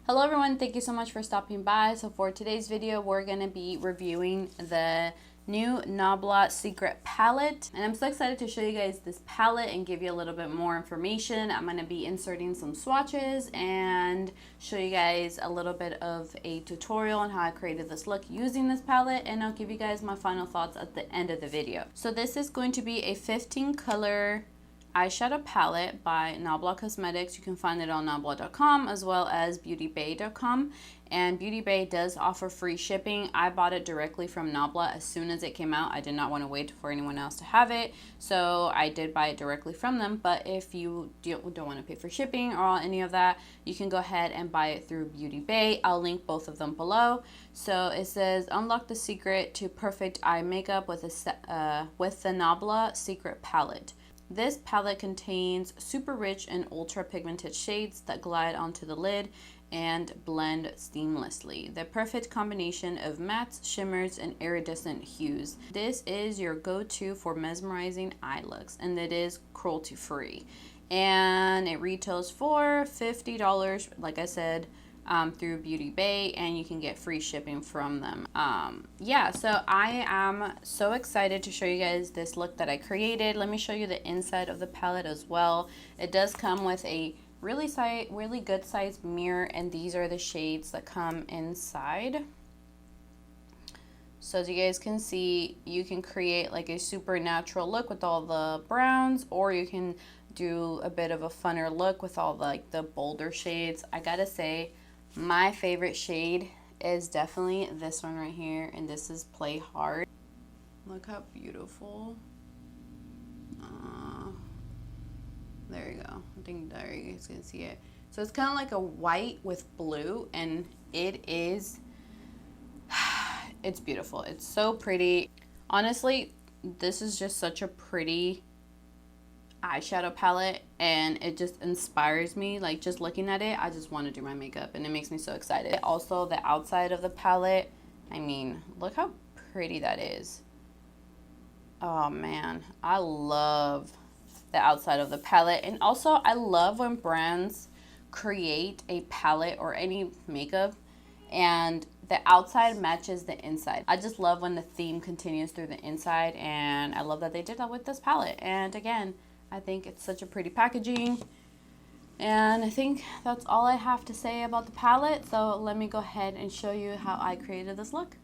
Hello everyone, thank you so much for stopping by. So for today's video, we're going to be reviewing the new Nabla Secret Palette. And I'm so excited to show you guys this palette and give you a little bit more information. I'm going to be inserting some swatches and show you guys a little bit of a tutorial on how I created this look using this palette. And I'll give you guys my final thoughts at the end of the video. So this is going to be a 15 color eyeshadow palette by Nabla Cosmetics. You can find it on Nabla.com as well as BeautyBay.com. And BeautyBay does offer free shipping. I bought it directly from Nabla as soon as it came out. I did not want to wait for anyone else to have it, so I did buy it directly from them. But if you don't want to pay for shipping or any of that, you can go ahead and buy it through BeautyBay. I'll link both of them below. So it says, unlock the secret to perfect eye makeup with the Nabla Secret Palette. This palette contains super rich and ultra pigmented shades that glide onto the lid and blend seamlessly. The perfect combination of mattes, shimmers, and iridescent hues. This is your go-to for mesmerizing eye looks, and it is cruelty free. And it retails for $50, like I said, through BeautyBay, and you can get free shipping from them. Yeah, so I am so excited to show you guys this look that I created. Let me show you the inside of the palette as well. It does come with a really good sized mirror, and these are the shades that come inside. So as you guys can see, you can create like a super natural look with all the browns, or you can do a bit of a funner look with all the bolder shades. I gotta say, my favorite shade is definitely this one right here, and this is Play Hard. Look how beautiful. There you go. I think there you guys can see it. So it's kind of like a white with blue, and it's beautiful. It's so pretty. Honestly, this is just such a pretty eyeshadow palette, and it just inspires me. Like, just looking at it, I just want to do my makeup, and it makes me so excited. Also, the outside of the palette, I mean, look how pretty that is. Oh man, I love the outside of the palette. And also, I love when brands create a palette or any makeup and the outside matches the inside. I just love when the theme continues through the inside, and I love that they did that with this palette. And again, I think it's such a pretty packaging, and I think that's all I have to say about the palette. So let me go ahead and show you how I created this look.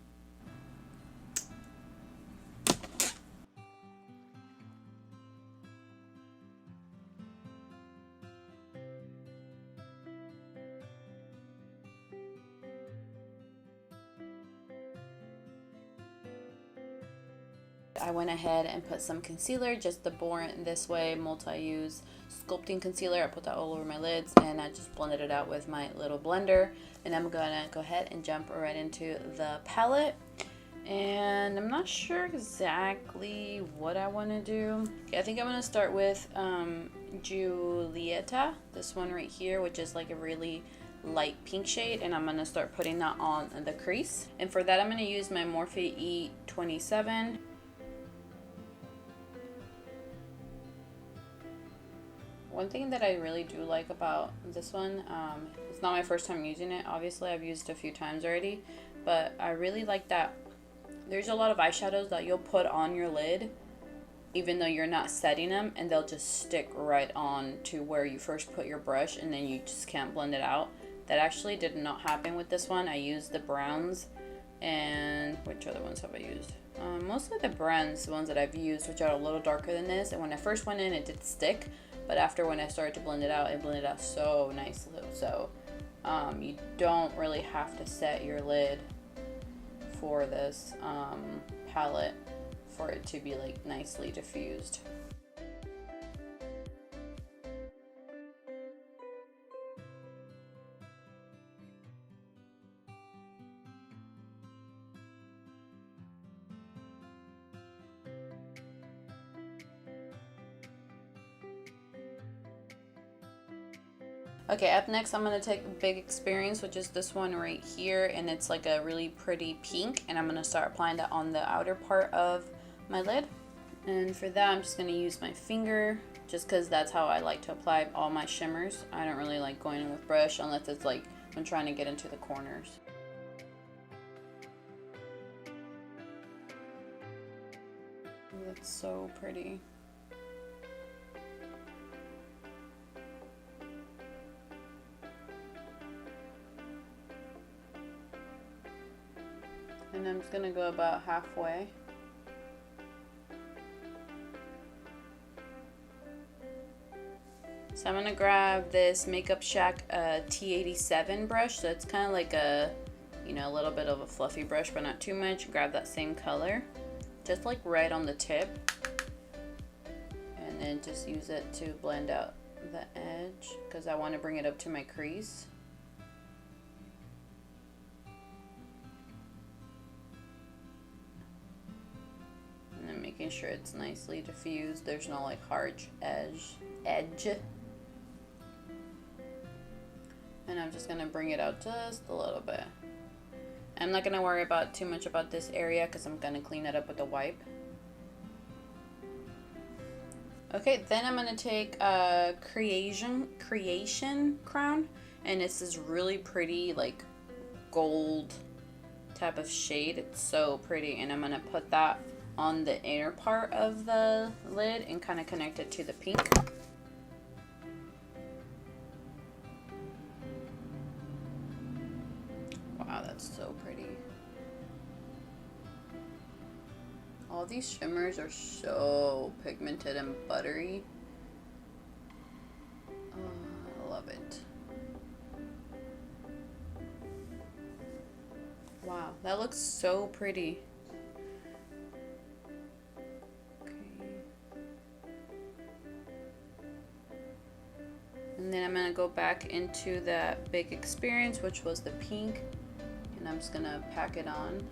I went ahead and put some concealer, just the Born This Way multi-use sculpting concealer. I put that all over my lids, and I just blended it out with my little blender. And I'm gonna go ahead and jump right into the palette. And I'm not sure exactly what I want to do. I think I'm gonna start with Julieta, this one right here, which is like a really light pink shade, and I'm gonna start putting that on the crease. And for that, I'm gonna use my Morphe E27. One thing that I really do like about this one, it's not my first time using it. Obviously, I've used it a few times already, but I really like that there's a lot of eyeshadows that you'll put on your lid even though you're not setting them, and they'll just stick right on to where you first put your brush, and then you just can't blend it out. That actually did not happen with this one. I used the browns, and which other ones have I used? Mostly the browns, the ones that I've used, which are a little darker than this. And when I first went in, it did stick. But after, when I started to blend it out, it blended out so nicely. So you don't really have to set your lid for this palette for it to be like nicely diffused. Okay, up next I'm going to take Big Experience, which is this one right here, and it's like a really pretty pink, and I'm going to start applying that on the outer part of my lid. And for that, I'm just going to use my finger, just because that's how I like to apply all my shimmers. I don't really like going in with brush unless it's like when trying to get into the corners. That's so pretty. And I'm just gonna go about halfway. So I'm gonna grab this Makeup Shack T87 brush. So it's kind of like a, you know, a little bit of a fluffy brush, but not too much. Grab that same color, just like right on the tip. And then just use it to blend out the edge because I want to bring it up to my crease. And then making sure it's nicely diffused. There's no like harsh edge. And I'm just gonna bring it out just a little bit. I'm not gonna worry about too much about this area because I'm gonna clean it up with a wipe. Okay, then I'm gonna take a creation crown, and it's this really pretty like gold type of shade. It's so pretty, and I'm gonna put that on the inner part of the lid and kind of connect it to the pink. Wow, that's so pretty. All these shimmers are so pigmented and buttery. Oh, I love it. Wow, that looks so pretty. Okay. And then I'm gonna go back into that big experience, which was the pink. And I'm just gonna pack it on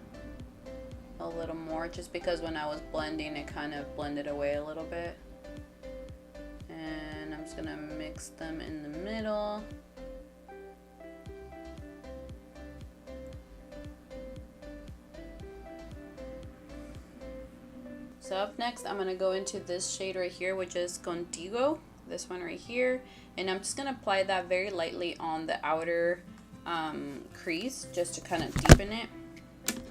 a little more, just because when I was blending it kind of blended away a little bit. And I'm just gonna mix them in the middle. So up next I'm gonna go into this shade right here, which is Contigo, this one right here, and I'm just gonna apply that very lightly on the outer crease just to kind of deepen it.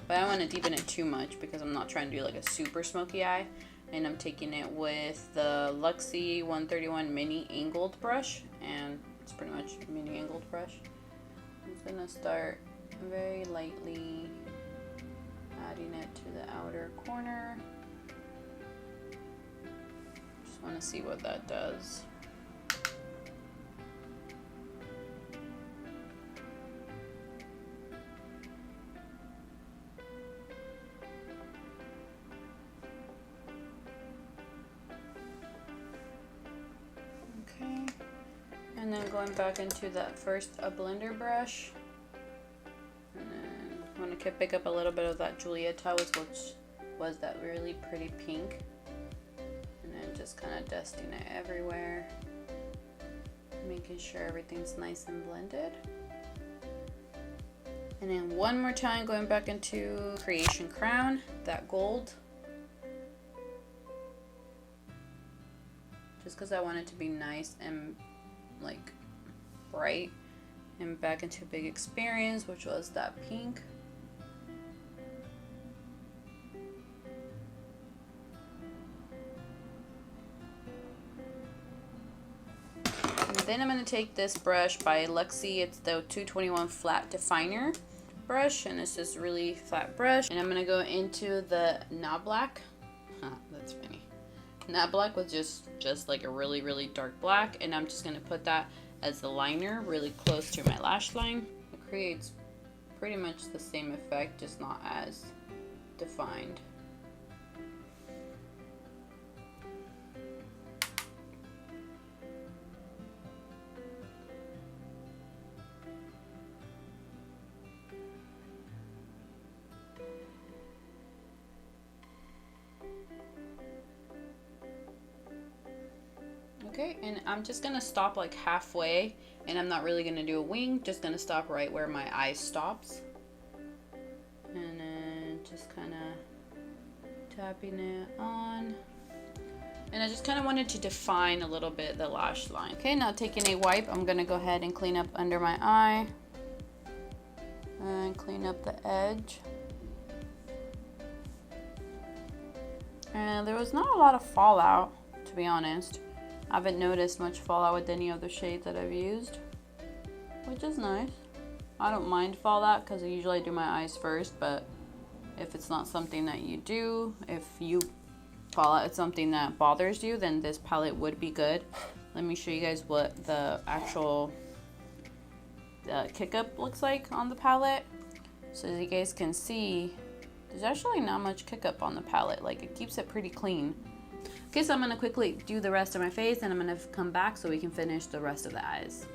But I don't want to deepen it too much because I'm not trying to do like a super smoky eye. And I'm taking it with the Luxie 131 mini angled brush, and it's pretty much a mini angled brush. I'm just gonna start very lightly adding it to the outer corner. Just want to see what that does. And then going back into that first blender brush, and then I'm going to pick up a little bit of that Julieta, which was that really pretty pink, and then just kind of dusting it everywhere, making sure everything's nice and blended. And then one more time going back into Creation Crown, that gold, just because I want it to be nice and like bright. And back into Big Experience, which was that pink. And then I'm going to take this brush by Luxie. It's the 221 flat definer brush, and it's this really flat brush, and I'm going to go into the Nabla. That's funny. Nabla was just like a really dark black, and I'm just gonna put that as the liner really close to my lash line. It creates pretty much the same effect, just not as defined. Okay, and I'm just gonna stop like halfway, and I'm not really gonna do a wing, just gonna stop right where my eye stops. And then just kind of tapping it on. And I just kind of wanted to define a little bit the lash line. Okay, now taking a wipe, I'm gonna go ahead and clean up under my eye. clean up the edge. And there was not a lot of fallout, to be honest. I haven't noticed much fallout with any of the shades that I've used, which is nice. I don't mind fallout because I usually do my eyes first, but if it's not something that you do, if you fallout is something that bothers you, then this palette would be good. Let me show you guys what the actual kick up looks like on the palette. So as you guys can see, there's actually not much kick up on the palette. Like, it keeps it pretty clean. Okay, so I'm gonna quickly do the rest of my face and I'm gonna come back so we can finish the rest of the eyes.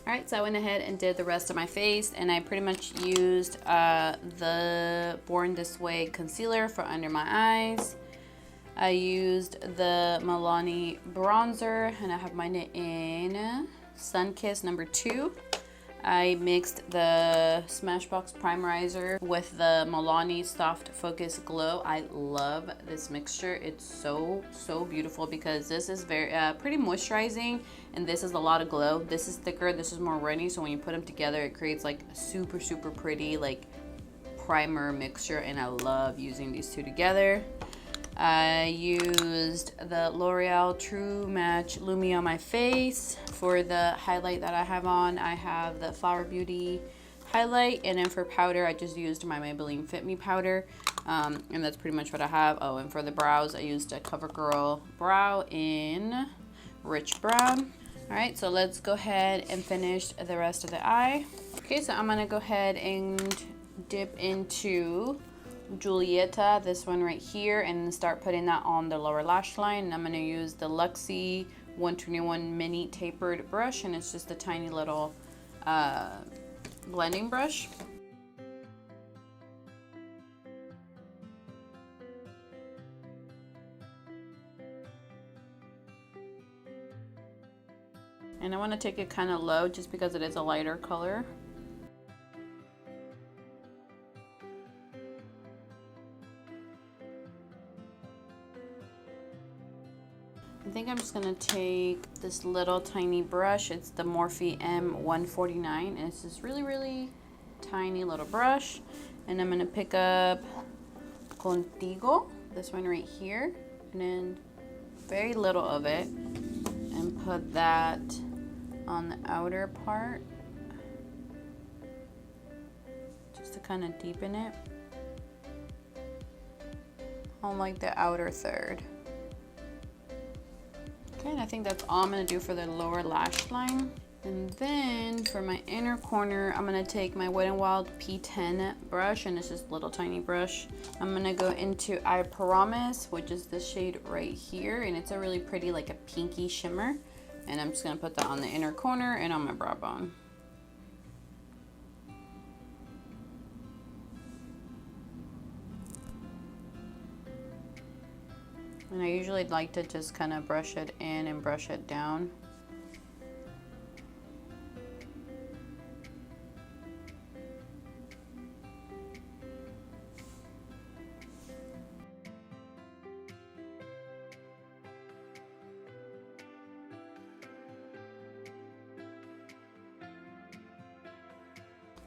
All right, so I went ahead and did the rest of my face, and I pretty much used the Born This Way concealer for under my eyes. I used the Milani bronzer, and I have mine in Sunkissed number 2. I mixed the Smashbox primerizer with the Milani Soft Focus Glow. I love this mixture. It's so beautiful because this is very pretty moisturizing, and this is a lot of glow. This is thicker, this is more runny, so when you put them together, it creates like a super pretty like primer mixture, and I love using these two together. I used the L'Oreal True Match Lumi on my face. For the highlight that I have on, I have the Flower Beauty highlight, and then for powder, I just used my Maybelline Fit Me powder, and that's pretty much what I have. Oh, and for the brows, I used a CoverGirl brow in Rich Brown. All right, so let's go ahead and finish the rest of the eye. Okay, so I'm gonna go ahead and dip into Julieta, this one right here, and start putting that on the lower lash line. And I'm going to use the Luxie 121 mini tapered brush, and it's just a tiny little blending brush. And I want to take it kind of low just because it is a lighter color. I think I'm just gonna take this little tiny brush. It's the Morphe M149, and it's this really tiny little brush. And I'm gonna pick up Contigo, this one right here, and then very little of it, and put that on the outer part, just to kind of deepen it on like the outer third. Okay, and I think that's all I'm gonna do for the lower lash line. And then for my inner corner, I'm gonna take my Wet n Wild P10 brush, and it's just a little tiny brush. I'm gonna go into I Promise, which is the shade right here, and it's a really pretty, like a pinky shimmer. And I'm just gonna put that on the inner corner and on my brow bone. And I usually like to just kind of brush it in and brush it down.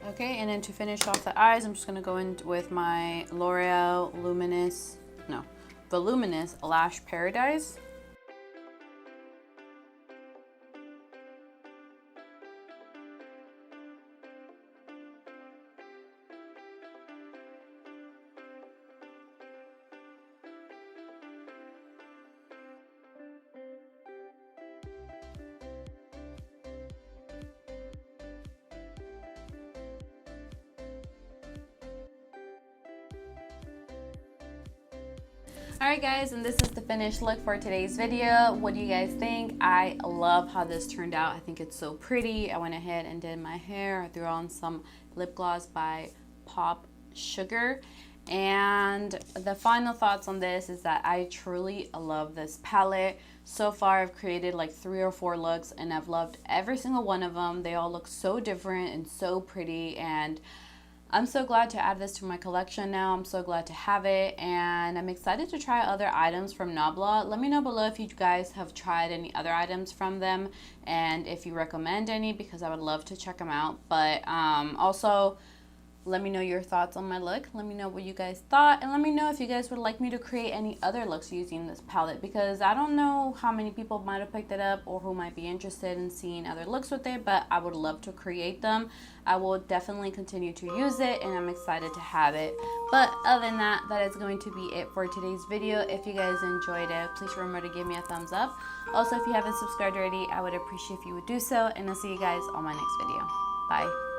Okay, and then to finish off the eyes, I'm just gonna go in with my L'Oreal Voluminous Lash Paradise. Alright guys, and this is the finished look for today's video. What do you guys think? I love how this turned out. I think it's so pretty. I went ahead and did my hair. I threw on some lip gloss by Pop Sugar. And the final thoughts on this is that I truly love this palette. So far I've created like 3 or 4 looks, and I've loved every single one of them. They all look so different and so pretty, and I'm so glad to add this to my collection now. I'm so glad to have it, and I'm excited to try other items from Nabla. Let me know below if you guys have tried any other items from them, and if you recommend any, because I would love to check them out. But also, Let me know your thoughts on my look. Let me know what you guys thought, and let me know if you guys would like me to create any other looks using this palette, because I don't know how many people might have picked it up or who might be interested in seeing other looks with it, but I would love to create them. I will definitely continue to use it, and I'm excited to have it. But other than that, that is going to be it for today's video. If you guys enjoyed it, please remember to give me a thumbs up. Also, if you haven't subscribed already, I would appreciate if you would do so, and I'll see you guys on my next video. Bye.